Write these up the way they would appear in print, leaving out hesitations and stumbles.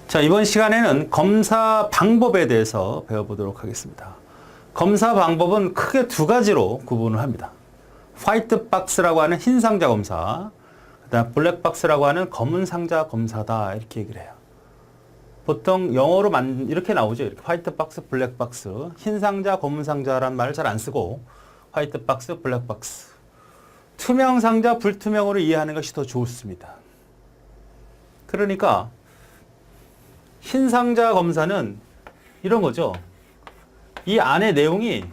자, 이번 시간에는 검사 방법에 대해서 배워보도록 하겠습니다. 검사 방법은 크게 두 가지로 구분을 합니다. 화이트 박스라고 하는 흰 상자 검사, 그다음 블랙 박스라고 하는 검은 상자 검사다, 이렇게 얘기를 해요. 보통 영어로 이렇게 나오죠. 이렇게 화이트 박스, 블랙 박스, 흰 상자, 검은 상자라는 말을 잘 안 쓰고 화이트 박스, 블랙 박스, 투명 상자, 불투명으로 이해하는 것이 더 좋습니다. 그러니까 흰 상자 검사는 이런 거죠. 이 안에 내용이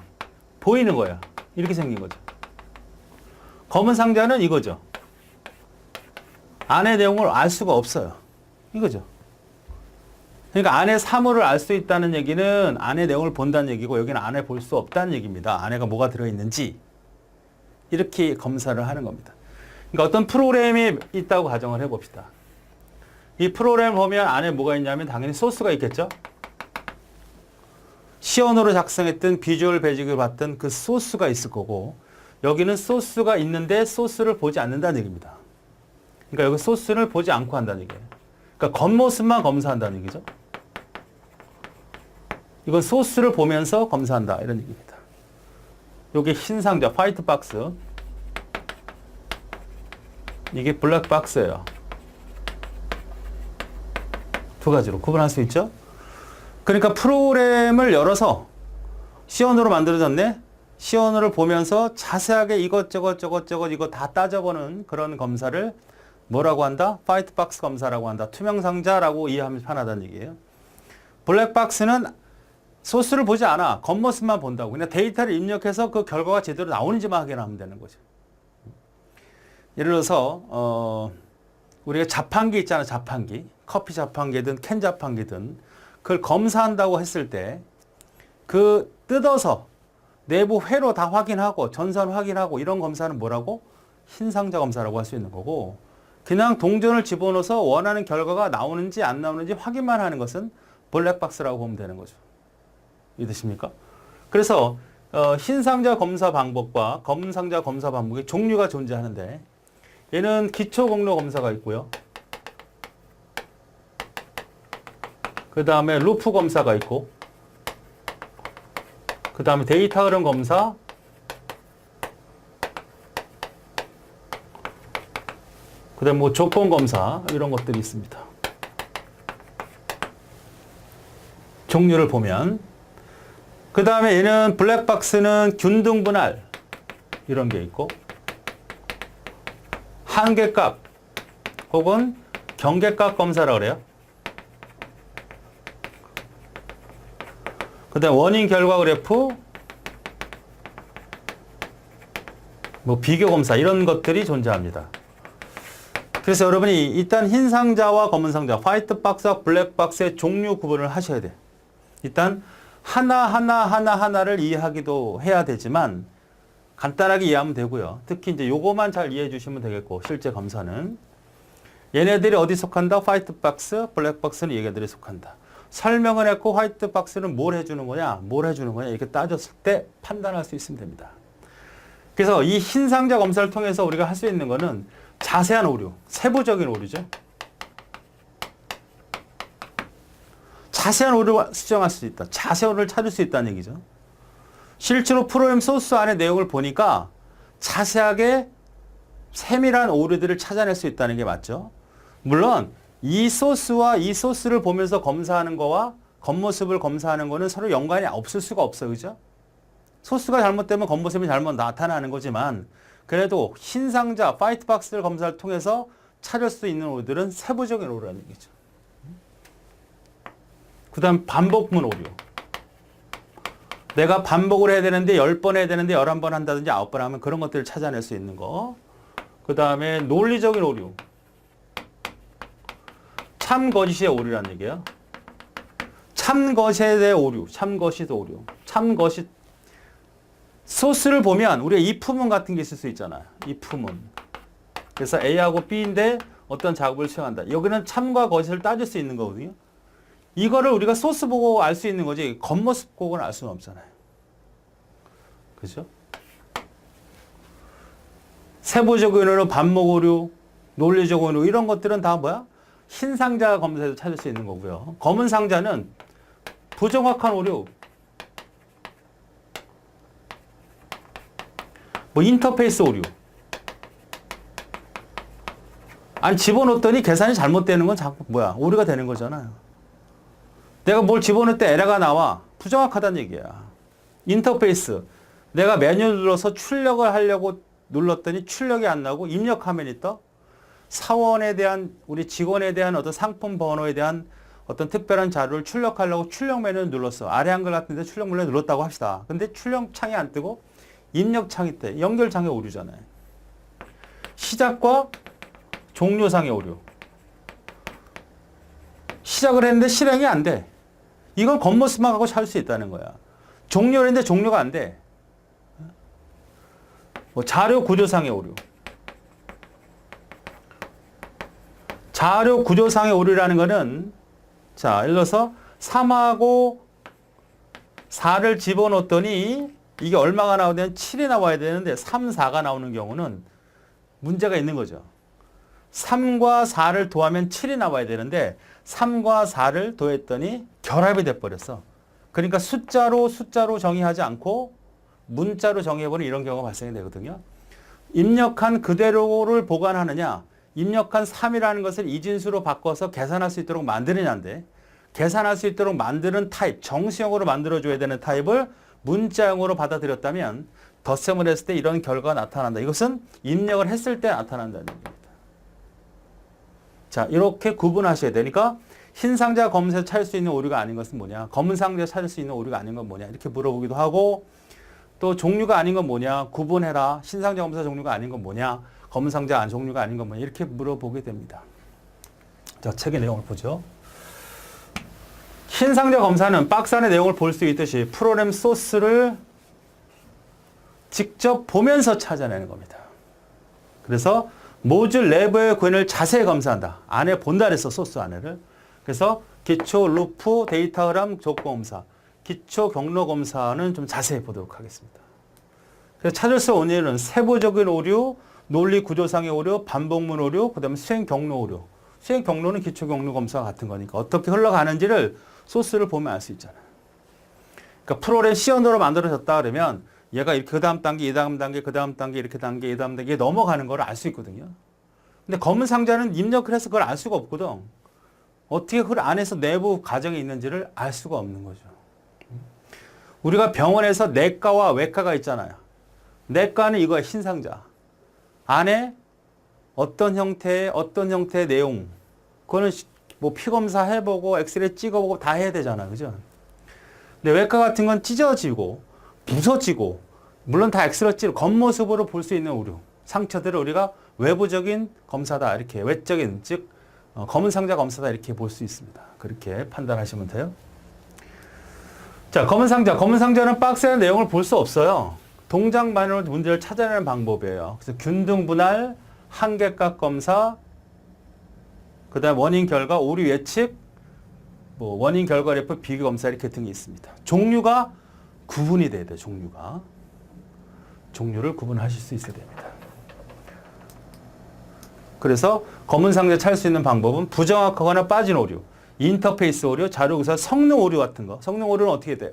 보이는 거야. 이렇게 생긴 거죠. 검은 상자는 이거죠. 안에 내용을 알 수가 없어요. 이거죠. 그러니까 안에 사물을 알 수 있다는 얘기는 안에 내용을 본다는 얘기고, 여기는 안에 볼 수 없다는 얘기입니다. 안에가 뭐가 들어있는지 이렇게 검사를 하는 겁니다. 그러니까 어떤 프로그램이 있다고 가정을 해봅시다. 이 프로그램을 보면 안에 뭐가 있냐면 당연히 소스가 있겠죠. 시연으로 작성했던 비주얼 베이직을 봤던 그 소스가 있을 거고, 여기는 소스가 있는데 소스를 보지 않는다는 얘기입니다. 그러니까 여기 소스를 보지 않고 한다는 얘기예요. 그러니까 겉모습만 검사한다는 얘기죠. 이건 소스를 보면서 검사한다, 이런 얘기입니다. 이게 흰 상자, 화이트 박스. 이게 블랙 박스예요. 두 가지로 구분할 수 있죠. 그러니까 프로그램을 열어서 시연으로 만들어졌네. 시연으를 보면서 자세하게 이것저것 이거 다 따져보는 그런 검사를 뭐라고 한다? 화이트 박스 검사라고 한다. 투명 상자라고 이해하면 편하다는 얘기예요. 블랙 박스는 소스를 보지 않아. 겉모습만 본다고. 그냥 데이터를 입력해서 그 결과가 제대로 나오는지만 확인하면 되는 거죠. 예를 들어서 우리가 자판기 있잖아. 자판기. 커피 자판기든 캔 자판기든 그걸 검사한다고 했을 때 그 뜯어서 내부 회로 다 확인하고 전선 확인하고 이런 검사는 뭐라고? 흰 상자 검사라고 할 수 있는 거고, 그냥 동전을 집어넣어서 원하는 결과가 나오는지 안 나오는지 확인만 하는 것은 블랙박스라고 보면 되는 거죠. 이해되십니까? 그래서 흰 상자 검사 방법과 검은 상자 검사 방법의 종류가 존재하는데, 얘는 기초 공로 검사가 있고요. 그 다음에 루프 검사가 있고, 그 다음에 데이터 흐름 검사, 그 다음에 뭐 조건 검사, 이런 것들이 있습니다. 종류를 보면. 그 다음에 얘는 블랙박스는 균등 분할, 이런 게 있고, 한계값, 혹은 경계값 검사라고 그래요. 그 다음에 원인 결과 그래프, 뭐 비교 검사, 이런 것들이 존재합니다. 그래서 여러분이 일단 흰 상자와 검은 상자, 화이트 박스와 블랙 박스의 종류 구분을 하셔야 돼요. 일단 하나를 이해하기도 해야 되지만 간단하게 이해하면 되고요. 특히 이제 요거만 잘 이해해 주시면 되겠고, 실제 검사는 얘네들이 어디 속한다? 화이트 박스, 블랙 박스는 얘네들이 속한다. 설명을 했고 화이트 박스는 뭘 해주는 거냐, 이렇게 따졌을 때 판단할 수 있으면 됩니다. 그래서 이 흰 상자 검사를 통해서 우리가 할 수 있는 거는 자세한 오류, 세부적인 오류죠. 자세한 오류를 수정할 수 있다. 자세한 오류를 찾을 수 있다는 얘기죠. 실제로 프로그램 소스 안의 내용을 보니까 자세하게 세밀한 오류들을 찾아낼 수 있다는 게 맞죠. 물론 이 소스와 이 소스를 보면서 검사하는 거와 겉모습을 검사하는 거는 서로 연관이 없을 수가 없어요. 그죠? 소스가 잘못되면 겉모습이 잘못 나타나는 거지만, 그래도 흰 상자, 화이트 박스를 검사를 통해서 찾을 수 있는 오류들은 세부적인 오류라는 얘기죠. 그 다음 반복문 오류. 내가 반복을 해야 되는데 10번 해야 되는데 11번 한다든지 9번 하면 그런 것들을 찾아낼 수 있는 거. 그 다음에 논리적인 오류. 참거짓의 오류라는 얘기예요. 참거짓의 오류. 참거짓. 소스를 보면 우리가 이프문 같은 게 있을 수 있잖아요. 이프문. 그래서 A하고 B인데 어떤 작업을 수행한다. 여기는 참과 거짓을 따질 수 있는 거거든요. 이거를 우리가 소스 보고 알 수 있는 거지 겉모습 보고는 알 수는 없잖아요. 그죠? 세부적 오류, 반복 오류, 논리적 오류, 이런 것들은 다 뭐야? 흰 상자 검사에서 찾을 수 있는 거고요. 검은 상자는 부정확한 오류, 뭐 인터페이스 오류. 아니 집어넣었더니 계산이 잘못되는 건 자꾸 뭐야? 오류가 되는 거잖아요. 내가 뭘 집어넣을 때 에러가 나와. 부정확하다는 얘기야. 인터페이스. 내가 메뉴 눌러서 출력을 하려고 눌렀더니 출력이 안 나고 입력 화면이 떠. 사원에 대한 우리 직원에 대한 어떤 상품 번호에 대한 어떤 특별한 자료를 출력하려고 출력 메뉴를 눌렀어. 아래 한글 같은데 출력 메뉴를 눌렀다고 합시다. 근데 출력 창이 안 뜨고 입력 창이 떠. 연결창의 오류잖아요. 시작과 종료상의 오류. 시작을 했는데 실행이 안 돼. 이건 겉모습만 갖고 찾을 수 있다는 거야. 종료를 했는데 종료가 안 돼. 뭐 자료 구조상의 오류. 자료 구조상의 오류라는 거는 자, 예를 들어서 3하고 4를 집어넣었더니 이게 얼마가 나오냐면 7이 나와야 되는데 3, 4가 나오는 경우는 문제가 있는 거죠. 3과 4를 더하면 7이 나와야 되는데 3과 4를 더했더니 결합이 돼버렸어. 그러니까 숫자로 정의하지 않고 문자로 정의해버리는 이런 경우가 발생이 되거든요. 입력한 그대로를 보관하느냐, 입력한 3이라는 것을 이진수로 바꿔서 계산할 수 있도록 만드느냐인데, 계산할 수 있도록 만드는 타입, 정수형으로 만들어줘야 되는 타입을 문자형으로 받아들였다면 덧셈을 했을 때 이런 결과가 나타난다. 이것은 입력을 했을 때 나타난다는 얘기입니다. 자, 이렇게 구분하셔야 되니까 흰 상자 검사에서 찾을 수 있는 오류가 아닌 것은 뭐냐, 검은 상자에서 찾을 수 있는 오류가 아닌 건 뭐냐 이렇게 물어보기도 하고, 또 종류가 아닌 건 뭐냐, 구분해라. 흰 상자 검사 종류가 아닌 건 뭐냐, 검은 상자 안 종류가 아닌 건 뭐냐 이렇게 물어보게 됩니다. 자, 책의 내용을 보죠. 흰 상자 검사는 박스 안의 내용을 볼 수 있듯이 프로그램 소스를 직접 보면서 찾아내는 겁니다. 그래서 모듈 내부의 권을 자세히 검사한다. 안에 본다 그랬어, 소스 안에를. 그래서 기초 루프 데이터 흐름 조건 검사, 기초 경로 검사는 좀 자세히 보도록 하겠습니다. 그래서 찾을 수 있는 오류는 세부적인 오류, 논리 구조상의 오류, 반복문 오류, 그 다음에 수행 경로 오류. 수행 경로는 기초 경로 검사와 같은 거니까 어떻게 흘러가는지를 소스를 보면 알 수 있잖아요. 그러니까 프로그램 시연으로 만들어졌다 그러면 얘가 이렇게 그 다음 단계, 이 다음 단계, 그 다음 단계, 이렇게 단계, 이 다음 단계 넘어가는 걸 알 수 있거든요. 근데 검은 상자는 입력을 해서 그걸 알 수가 없거든. 어떻게 그 안에서 내부 과정이 있는지를 알 수가 없는 거죠. 우리가 병원에서 내과와 외과가 있잖아요. 내과는 이거야, 흰 상자. 안에 어떤 형태의 내용, 그거는 뭐 피검사 해보고 엑스레이 찍어보고 다 해야 되잖아, 그죠? 근데 외과 같은 건 찢어지고 부서지고, 물론 다 엑스레이 찍고 겉모습으로 볼 수 있는 오류, 상처들을 우리가 외부적인 검사다, 이렇게 외적인, 즉 검은 상자 검사다 이렇게 볼 수 있습니다. 그렇게 판단하시면 돼요. 자, 검은 상자는 박스의 내용을 볼 수 없어요. 동작만으로 문제를 찾아내는 방법이에요. 그래서 균등 분할, 한계값 검사, 그 다음 원인 결과, 오류 예측, 뭐 원인 결과 그래프 비교 검사 이렇게 등이 있습니다. 종류가 구분이 돼야 돼요. 종류를 구분하실 수 있어야 됩니다. 그래서 검은 상자 찾을 수 있는 방법은 부정확하거나 빠진 오류, 인터페이스 오류, 자료 구사, 성능 오류 같은 거. 성능 오류는 어떻게 돼요?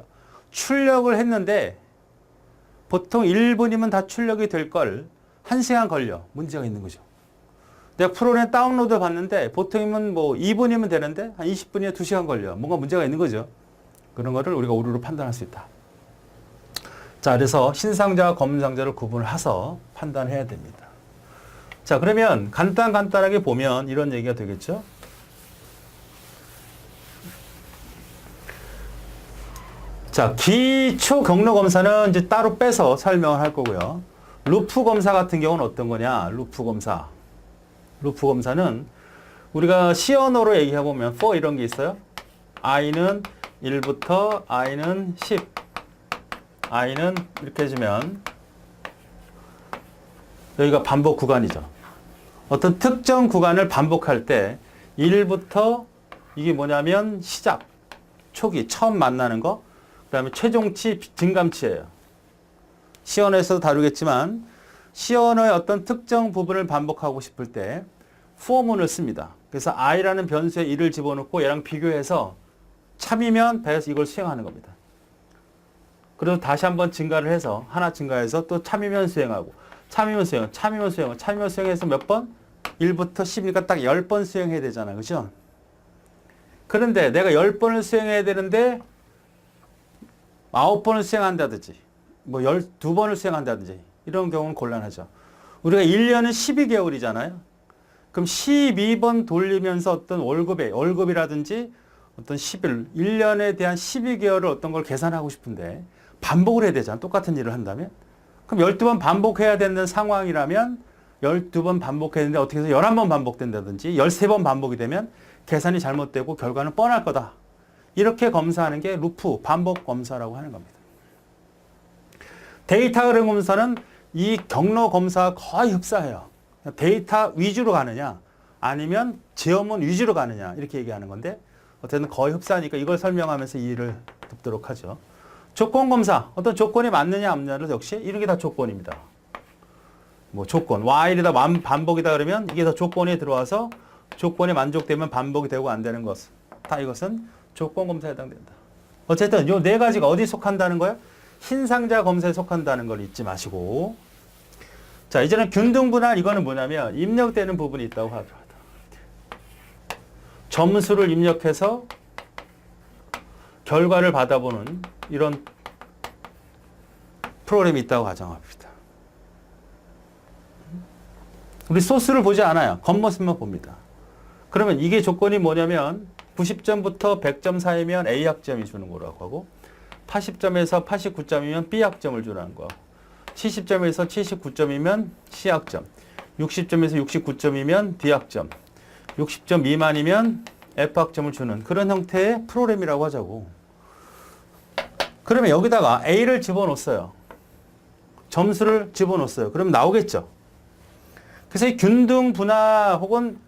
출력을 했는데 보통 1분이면 다 출력이 될 걸 1시간 걸려. 문제가 있는 거죠. 내가 프로그램 다운로드 받는데 보통이면 뭐 2분이면 되는데 한 20분이나 2시간 걸려. 뭔가 문제가 있는 거죠. 그런 거를 우리가 오류로 판단할 수 있다. 자, 그래서 흰 상자와 검은 상자를 구분을 해서 판단해야 됩니다. 자, 그러면 간단하게 보면 이런 얘기가 되겠죠. 자, 기초 경로 검사는 이제 따로 빼서 설명을 할 거고요. 루프 검사 같은 경우는 어떤 거냐? 루프 검사는 우리가 시언어로 얘기해 보면 for 이런 게 있어요. i는 1부터 i는 10. i는 이렇게 해주면 여기가 반복 구간이죠. 어떤 특정 구간을 반복할 때 1부터 이게 뭐냐면 시작, 초기, 처음 만나는 거, 그 다음에 최종치, 증감치예요. 시언어에서도 다루겠지만 시언어의 어떤 특정 부분을 반복하고 싶을 때 for문을 씁니다. 그래서 i라는 변수에 1을 집어넣고 얘랑 비교해서 참이면 배에서 이걸 수행하는 겁니다. 그래서 다시 한번 증가를 해서 하나 증가해서 또 참이면 수행하고 참이면 수행, 참이면 수행, 참이면 수행해서 몇 번? 1부터 10이니까 딱 10번 수행해야 되잖아. 그죠? 그런데 내가 10번을 수행해야 되는데 9번을 수행한다든지 뭐 12번을 수행한다든지 이런 경우는 곤란하죠. 우리가 1년은 12개월이잖아요. 그럼 12번 돌리면서 어떤 월급이라든지 어떤 1년에 대한 12개월을 어떤 걸 계산하고 싶은데 반복을 해야 되잖아. 똑같은 일을 한다면. 그럼 12번 반복해야 되는 상황이라면 12번 반복해야 되는데 어떻게 해서 11번 반복된다든지 13번 반복이 되면 계산이 잘못되고 결과는 뻔할 거다. 이렇게 검사하는 게 루프, 반복 검사라고 하는 겁니다. 데이터 흐름 검사는 이 경로 검사와 거의 흡사해요. 데이터 위주로 가느냐 아니면 지어문 위주로 가느냐 이렇게 얘기하는 건데 어쨌든 거의 흡사하니까 이걸 설명하면서 이해를 돕도록 하죠. 조건 검사, 어떤 조건이 맞느냐 없느냐를 역시 이런 게 다 조건입니다. 뭐 조건, while이다 반복이다 그러면 이게 다 조건에 들어와서 조건이 만족되면 반복이 되고 안 되는 것, 다 이것은 조건 검사에 해당된다. 어쨌든 요 네 가지가 어디 속한다는 거예요? 흰 상자 검사에 속한다는 걸 잊지 마시고. 자, 이제는 균등분할 이거는 뭐냐면 입력되는 부분이 있다고 하죠. 점수를 입력해서 결과를 받아보는 이런 프로그램이 있다고 가정합니다. 우리 소스를 보지 않아요. 겉모습만 봅니다. 그러면 이게 조건이 뭐냐면 90점부터 100점 사이면 A 학점이 주는 거라고 하고 80점에서 89점이면 B 학점을 주라는 거. 70점에서 79점이면 C 학점. 60점에서 69점이면 D 학점. 60점 미만이면 F 학점을 주는 그런 형태의 프로그램이라고 하자고. 그러면 여기다가 A를 집어넣었어요. 점수를 집어넣었어요. 그럼 나오겠죠. 그래서 이 균등 분할 혹은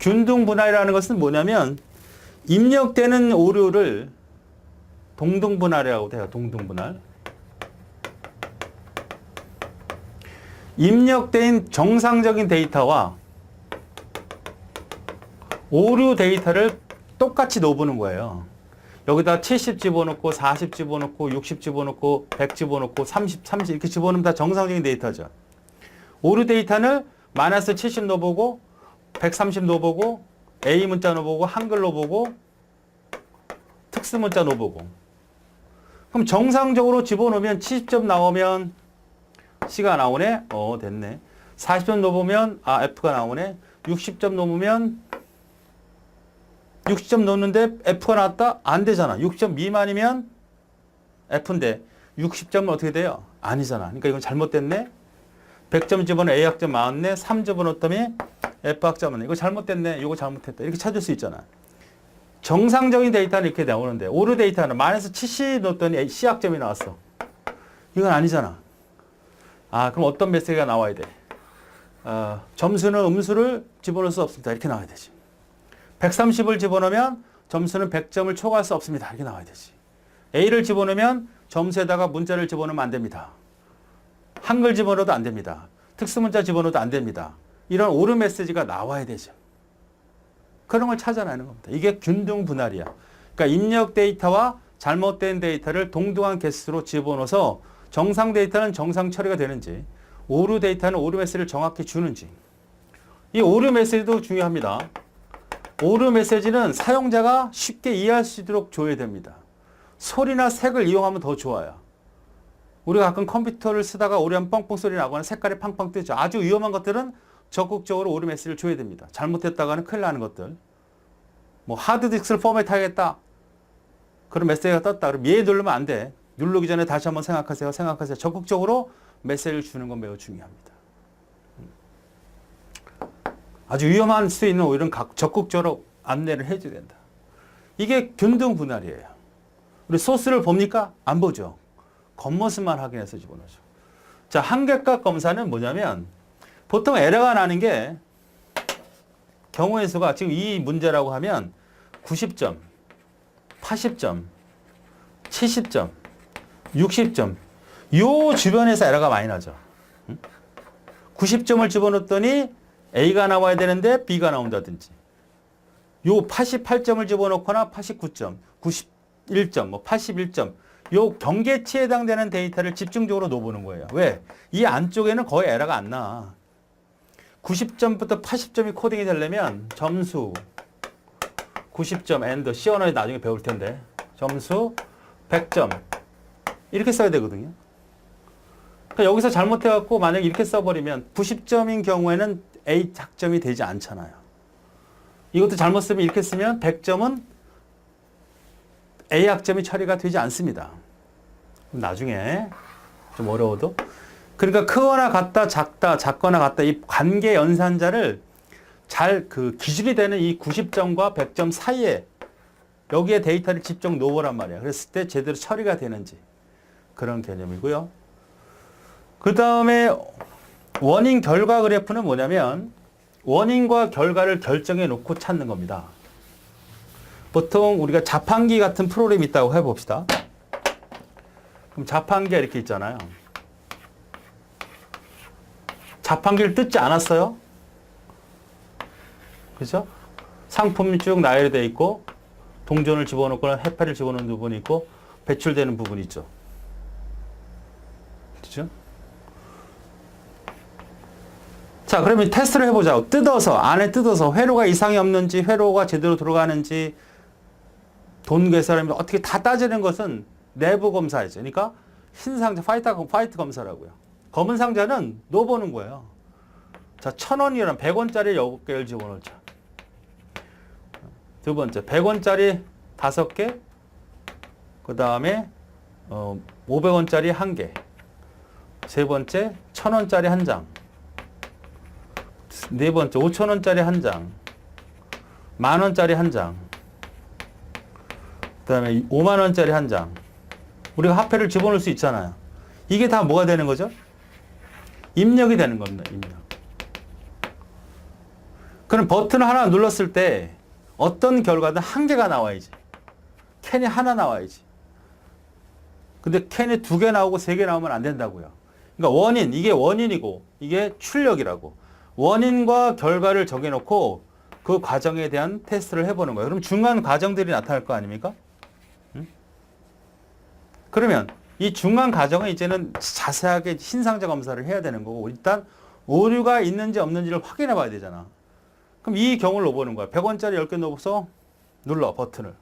균등분할이라는 것은 뭐냐면 입력되는 오류를 동등분할이라고 해요. 동등분할. 입력된 정상적인 데이터와 오류 데이터를 똑같이 넣어보는 거예요. 여기다 70 집어넣고 40 집어넣고 60 집어넣고 100 집어넣고 30 이렇게 집어넣으면 다 정상적인 데이터죠. 오류 데이터는 마이너스 70 넣어보고 130 넣어보고 A 문자 넣어보고 한글 넣어보고 특수 문자 넣어보고 그럼 정상적으로 집어넣으면 70점 나오면 C가 나오네. 됐네. 40점 넣어보면 F가 나오네. 60점 넣으면 60점 넣었는데 F가 나왔다? 안 되잖아. 60점 미만이면 F인데 60점은 어떻게 돼요? 아니잖아. 그러니까 이건 잘못됐네. 100점 집어넣으면 A 학점 나왔네. 3 집어넣었더니 F 학점 나왔네. 이거 잘못됐네. 이거 잘못했다. 이렇게 찾을 수 있잖아. 정상적인 데이터는 이렇게 나오는데 오류 데이터는 마이너스 70 넣었더니 C 학점이 나왔어. 이건 아니잖아. 그럼 어떤 메시지가 나와야 돼? 점수는 음수를 집어넣을 수 없습니다. 이렇게 나와야 되지. 130을 집어넣으면 점수는 100점을 초과할 수 없습니다. 이렇게 나와야 되지. A를 집어넣으면 점수에다가 문자를 집어넣으면 안 됩니다. 한글 집어넣어도 안 됩니다. 특수문자 집어넣어도 안 됩니다. 이런 오류 메시지가 나와야 되죠. 그런 걸 찾아내는 겁니다. 이게 균등분할이야. 그러니까 입력 데이터와 잘못된 데이터를 동등한 개수로 집어넣어서 정상 데이터는 정상 처리가 되는지 오류 데이터는 오류 메시지를 정확히 주는지 이 오류 메시지도 중요합니다. 오류 메시지는 사용자가 쉽게 이해할 수 있도록 줘야 됩니다. 소리나 색을 이용하면 더 좋아요. 우리가 가끔 컴퓨터를 쓰다가 오류하면 뻥뻥 소리 나거나 색깔이 팡팡 뜨죠. 아주 위험한 것들은 적극적으로 오류 메시지를 줘야 됩니다. 잘못했다가는 큰일 나는 것들. 뭐 하드디스크를 포맷하겠다. 그런 메시지가 떴다. 그럼 얘 누르면 안 돼. 누르기 전에 다시 한번 생각하세요. 적극적으로 메시지를 주는 건 매우 중요합니다. 아주 위험할 수 있는 오류는 적극적으로 안내를 해줘야 된다. 이게 균등분할이에요. 우리 소스를 봅니까? 안 보죠. 겉모습만 확인해서 집어넣죠. 자, 한계값 검사는 뭐냐면 보통 에러가 나는 게 경우의 수가 지금 이 문제라고 하면 90점, 80점, 70점, 60점. 요 주변에서 에러가 많이 나죠. 90점을 집어넣었더니 A가 나와야 되는데 B가 나온다든지. 요 88점을 집어넣거나 89점, 91점, 뭐 81점. 요 경계치에 해당되는 데이터를 집중적으로 넣어보는 거예요. 왜? 이 안쪽에는 거의 에러가 안 나. 90점부터 80점이 코딩이 되려면 점수 90점 엔드 C 언어에 나중에 배울 텐데 점수 100점 이렇게 써야 되거든요. 그러니까 여기서 잘못해갖고 만약에 이렇게 써버리면 90점인 경우에는 A 작점이 되지 않잖아요. 이것도 잘못 쓰면 이렇게 쓰면 100점은 A 학점이 처리가 되지 않습니다. 나중에 좀 어려워도. 그러니까 크거나 같다, 작다, 작거나 같다 이 관계 연산자를 잘 그 기준이 되는 이 90점과 100점 사이에 여기에 데이터를 집중 넣어보란 말이야. 그랬을 때 제대로 처리가 되는지 그런 개념이고요. 그 다음에 원인 결과 그래프는 뭐냐면 원인과 결과를 결정해 놓고 찾는 겁니다. 보통 우리가 자판기 같은 프로그램이 있다고 해봅시다. 그럼 자판기가 이렇게 있잖아요. 자판기를 뜯지 않았어요. 그죠? 상품이 쭉 나열되어 있고 동전을 집어넣거나 해파리를 집어넣는 부분이 있고 배출되는 부분이 있죠. 그죠? 자, 그러면 테스트를 해보자. 뜯어서, 안에 뜯어서 회로가 이상이 없는지, 회로가 제대로 들어가는지, 돈 계산하면 어떻게 다 따지는 것은 내부 검사이죠. 그러니까 흰 상자, 화이트 검사라고요. 검은 상자는 넣어보는 거예요. 자, 1,000원이란 100원짜리 10개를 집어넣자. 두 번째, 100원짜리 5개, 그 다음에 500원짜리 1개, 세 번째, 1,000원짜리 1장, 네 번째, 5,000원짜리 1장, 10,000원짜리 1장, 그 다음에 50,000원짜리 1장. 우리가 화폐를 집어넣을 수 있잖아요. 이게 다 뭐가 되는 거죠? 입력이 되는 겁니다. 입력. 그럼 버튼을 하나 눌렀을 때 어떤 결과든 한 개가 나와야지. 캔이 하나 나와야지. 근데 캔이 2개 나오고 3개 나오면 안 된다고요. 그러니까 원인, 이게 원인이고 이게 출력이라고. 원인과 결과를 정해놓고 그 과정에 대한 테스트를 해보는 거예요. 그럼 중간 과정들이 나타날 거 아닙니까? 응? 그러면 이 중간 과정은 이제는 자세하게 흰상자 검사를 해야 되는 거고 일단 오류가 있는지 없는지를 확인해 봐야 되잖아. 그럼 이 경우를 넣어보는 거야. 100원짜리 10개 넣어서 눌러 버튼을.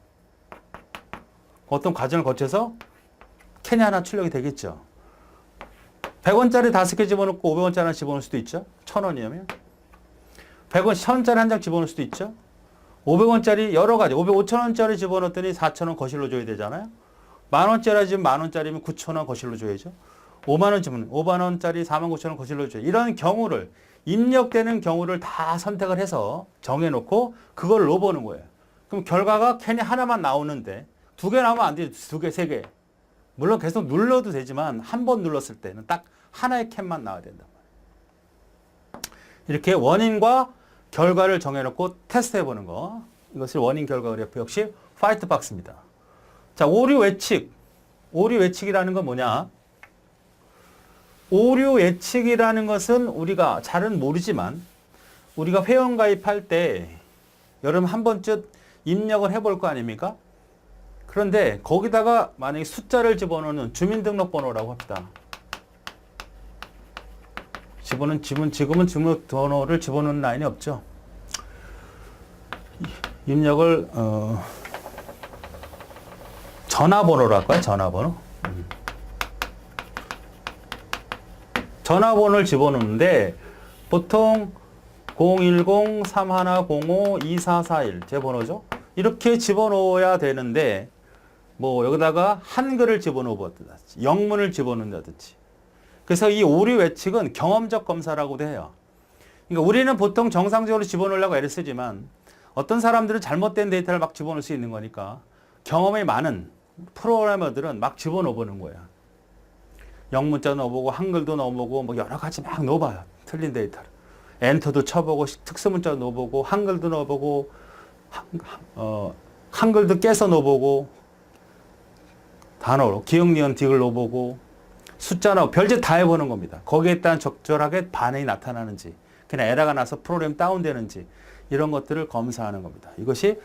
어떤 과정을 거쳐서 캔이 하나 출력이 되겠죠. 100원짜리 5개 집어넣고 500원짜리 하나 집어넣을 수도 있죠. 1,000원이면. 100원, 1,000원짜리 한 장 집어넣을 수도 있죠. 500원짜리 여러 가지. 500원짜리 집어넣었더니 4,000원 거실로 줘야 되잖아요. 10,000원짜리 집으면 10,000원짜리면 9,000원 거실로 줘야죠. 5만원 집으면 5만원짜리 49,000원 거실로 줘야죠. 이런 경우를 입력되는 경우를 다 선택을 해서 정해놓고 그걸 넣어보는 거예요. 그럼 결과가 캔이 하나만 나오는데 2개 나오면 안 되죠. 2개, 3개. 물론 계속 눌러도 되지만 한 번 눌렀을 때는 딱 하나의 캔만 나와야 된단 말이에요. 이렇게 원인과 결과를 정해놓고 테스트해보는 거. 이것을 원인 결과 그래프 역시 화이트 박스입니다. 자, 오류 예측. 오류 예측이라는 건 뭐냐? 오류 예측이라는 것은 우리가 잘은 모르지만 우리가 회원 가입할 때 여러분 한 번쯤 입력을 해볼 거 아닙니까? 그런데 거기다가 만약에 숫자를 집어넣는 주민등록번호라고 합시다. 지금은 주민등록번호를 집어넣는 라인이 없죠. 입력을 전화번호로 할까요? 전화번호. 전화번호를 집어넣는데 보통 010-3105-2441 제 번호죠. 이렇게 집어넣어야 되는데 뭐 여기다가 한글을 집어넣어본다든지 영문을 집어넣는다든지. 그래서 이 오류 예측은 경험적 검사라고도 해요. 그러니까 우리는 보통 정상적으로 집어넣으려고 애를 쓰지만 어떤 사람들은 잘못된 데이터를 막 집어넣을 수 있는 거니까 경험이 많은 프로그래머들은 막 집어넣어보는 거예요. 영문자 넣어보고 한글도 넣어보고 뭐 여러 가지 막 넣어봐요. 틀린 데이터를. 엔터도 쳐보고 특수문자 넣어보고 한글도 넣어보고 한글도 깨서 넣어보고 단어로 기억, 니은, 딕을 넣어보고 숫자나 별짓 다 해보는 겁니다. 거기에 따른 적절하게 반응이 나타나는지 그냥 에러가 나서 프로그램 다운되는지 이런 것들을 검사하는 겁니다. 이것이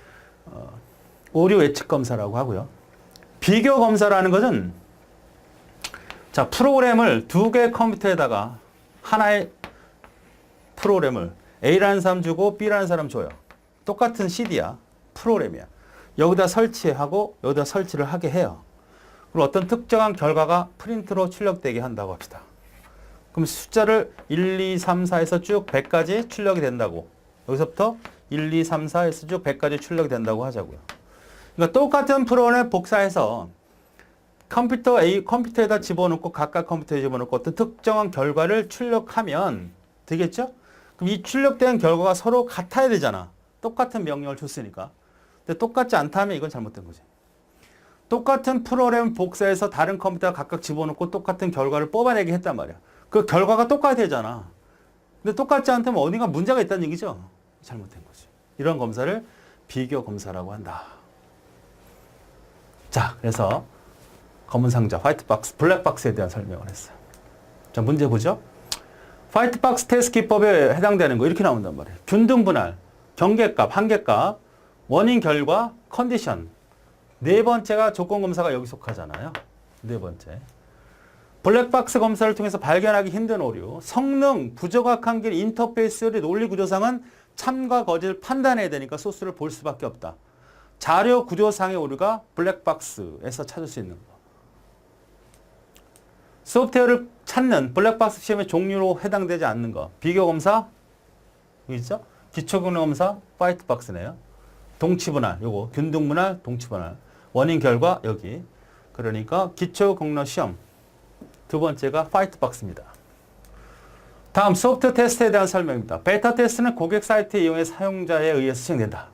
오류 예측 검사라고 하고요. 비교 검사라는 것은 자 프로그램을 두 개의 컴퓨터에다가 하나의 프로그램을 A라는 사람 주고 B라는 사람 줘요. 똑같은 CD야. 프로그램이야. 여기다 설치하고 여기다 설치를 하게 해요. 그리고 어떤 특정한 결과가 프린트로 출력되게 한다고 합시다. 그럼 숫자를 1, 2, 3, 4에서 쭉 100까지 출력이 된다고. 여기서부터 1, 2, 3, 4에서 쭉 100까지 출력이 된다고 하자고요. 그러니까 똑같은 프로그램 복사해서 컴퓨터에다 집어넣고 각각 컴퓨터에 집어넣고 어떤 특정한 결과를 출력하면 되겠죠? 그럼 이 출력된 결과가 서로 같아야 되잖아. 똑같은 명령을 줬으니까. 근데 똑같지 않다면 이건 잘못된 거지. 똑같은 프로그램 복사해서 다른 컴퓨터 각각 집어넣고 똑같은 결과를 뽑아내게 했단 말이야. 그 결과가 똑같아야 되잖아. 근데 똑같지 않다면 어딘가 문제가 있다는 얘기죠. 잘못된 거지. 이런 검사를 비교 검사라고 한다. 자, 그래서 검은 상자, 화이트 박스, 블랙 박스에 대한 설명을 했어요. 자, 문제 보죠. 화이트 박스 테스트 기법에 해당되는 거 이렇게 나온단 말이에요. 균등 분할, 경계값, 한계값, 원인 결과, 컨디션. 네 번째가 조건 검사가 여기 속하잖아요. 네 번째. 블랙박스 검사를 통해서 발견하기 힘든 오류, 성능, 부정확한 길, 인터페이스의 논리 구조상은 참과 거짓을 판단해야 되니까 소스를 볼 수밖에 없다. 자료 구조상의 오류가 블랙박스에서 찾을 수 있는 거. 소프트웨어를 찾는 블랙박스 시험의 종류로 해당되지 않는 거. 비교 검사, 여기 있죠? 기초 기능 검사, 화이트 박스네요. 동치 분할, 요거 균등 분할, 동치 분할. 원인 결과 여기. 그러니까 기초 공로 시험. 두 번째가 화이트 박스입니다. 다음 소프트 테스트에 대한 설명입니다. 베타 테스트는 고객 사이트 이용해 사용자에 의해서 시행된다.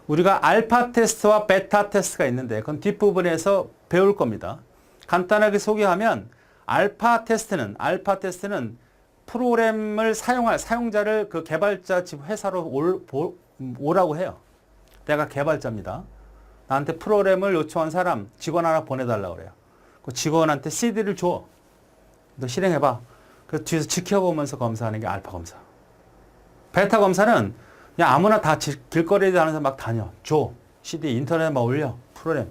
우리가 알파 테스트와 베타 테스트가 있는데 그건 뒷부분에서 배울 겁니다. 간단하게 소개하면 알파 테스트는 프로그램을 사용할 사용자를 그 개발자 집 회사로 오라고 해요. 내가 개발자입니다. 나한테 프로그램을 요청한 사람 직원 하나 보내달라고 그래요. 그 직원한테 CD를 줘. 너 실행해봐. 그래서 뒤에서 지켜보면서 검사하는 게 알파 검사. 베타 검사는 그냥 아무나 다 길거리에 다니는 사람 막 다녀. 줘. CD 인터넷에 막 올려. 프로그램.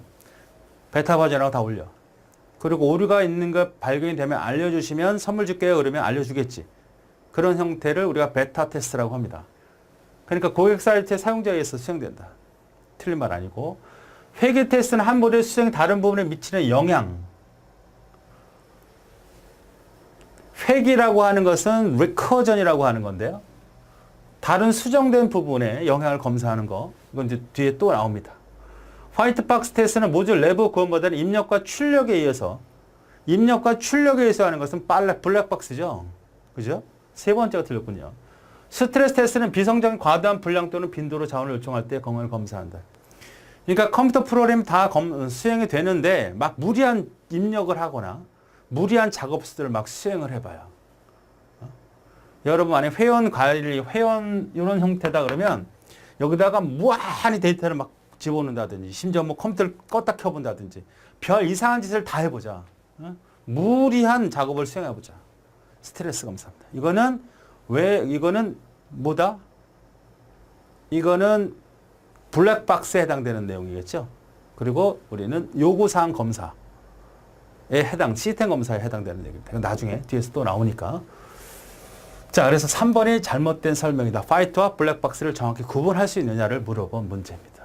베타 버전하고 다 올려. 그리고 오류가 있는 거 발견이 되면 알려주시면 선물 줄게요. 그러면 알려주겠지. 그런 형태를 우리가 베타 테스트라고 합니다. 그러니까 고객 사이트의 사용자에 의해서 수행된다. 틀린 말 아니고. 회계 테스트는 한 모델 수행이 다른 부분에 미치는 영향. 회기라고 하는 것은 리커전이라고 하는 건데요. 다른 수정된 부분에 영향을 검사하는 거. 이건 이제 뒤에 또 나옵니다. 화이트 박스 테스트는 모듈 내부 구현모델은 입력과 출력에 의해서 하는 것은 블랙 박스죠. 그죠? 세 번째가 틀렸군요. 스트레스 테스트는 비성적인 과도한 분량 또는 빈도로 자원을 요청할 때 경험을 검사한다. 그러니까 컴퓨터 프로그램 다 수행이 되는데 막 무리한 입력을 하거나 무리한 작업들을 막 수행을 해봐요. 여러분 만약에 회원 관리, 회원 이런 형태다 그러면 여기다가 무한히 데이터를 막 집어넣는다든지 심지어 뭐 컴퓨터를 껐다 켜본다든지 별 이상한 짓을 다 해보자. 무리한 작업을 수행해보자. 스트레스 검사입니다. 이거는 뭐다? 이거는 블랙박스에 해당되는 내용이겠죠. 그리고 우리는 요구사항 검사에 시스템 검사에 해당되는 내용입니다. 나중에 뒤에서 또 나오니까. 자, 그래서 3번이 잘못된 설명이다. 화이트와 블랙박스를 정확히 구분할 수 있느냐를 물어본 문제입니다.